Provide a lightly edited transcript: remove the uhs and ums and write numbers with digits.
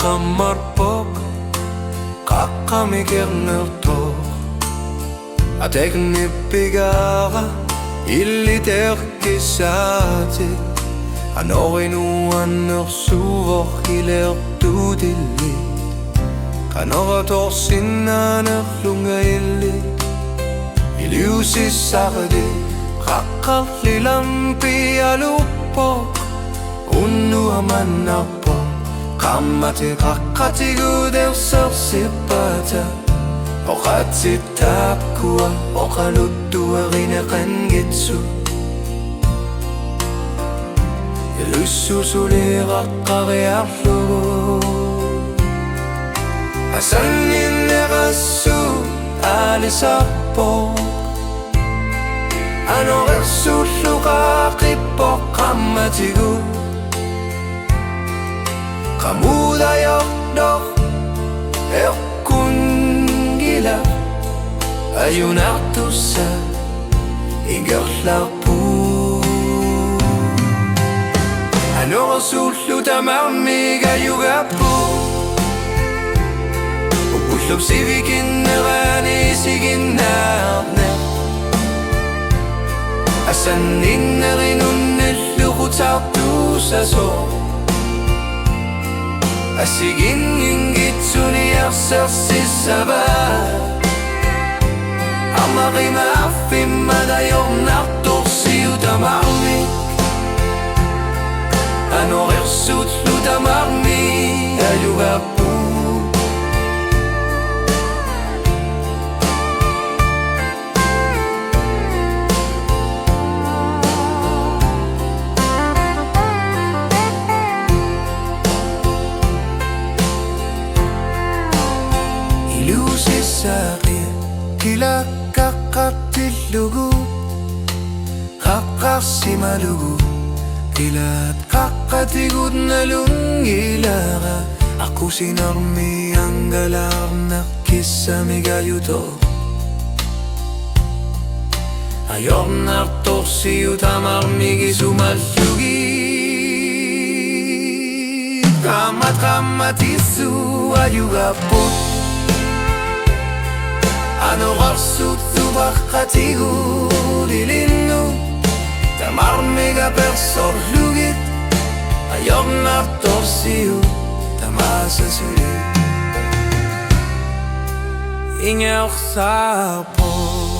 Kammarpok Kakkamikirnertor Ateknippigara Illiterkissaati Anorinuannersuuvor hilertuutilli Kanoratorsinnaanerlungailli Iliusissardi Qaqqarlilampi aluppok Unnuamannarpok Qammati qaqqatigudersersippata Oqatsitakkua oqaluttuarineqangitsu Ilussusuliqaqqariarlugu Asanninneqassu aalisarpoq Anoqersulluqaaqippoq qammatigu Qamudayordoq eqqungila Ajunartussa ingerlarpu Anoqersullu tamarmiga yugappu Upullop sivikinnerani siginnaarner Asanninnerinunilluqutartuusasoq Asigingitsuniarsarsissava Amarimaaffimmadayornartorsiu tamarmi Anoqersutlu tamarmi ajugappu Ilusissaqia Kilaqqaqqattillugu Qaqqarsimalugu Kilat qaqqatigudnalungilaqa Aqusinarmi angalarnaqqissamigayuto Ayornartorsiu tamarmigisumallugi Qammatissu ajugapput Anoqarsuttu qaqqatigudilinnu Tamarmiga persorlugit Ayornartorsiu tamasasuli Ingersarpoq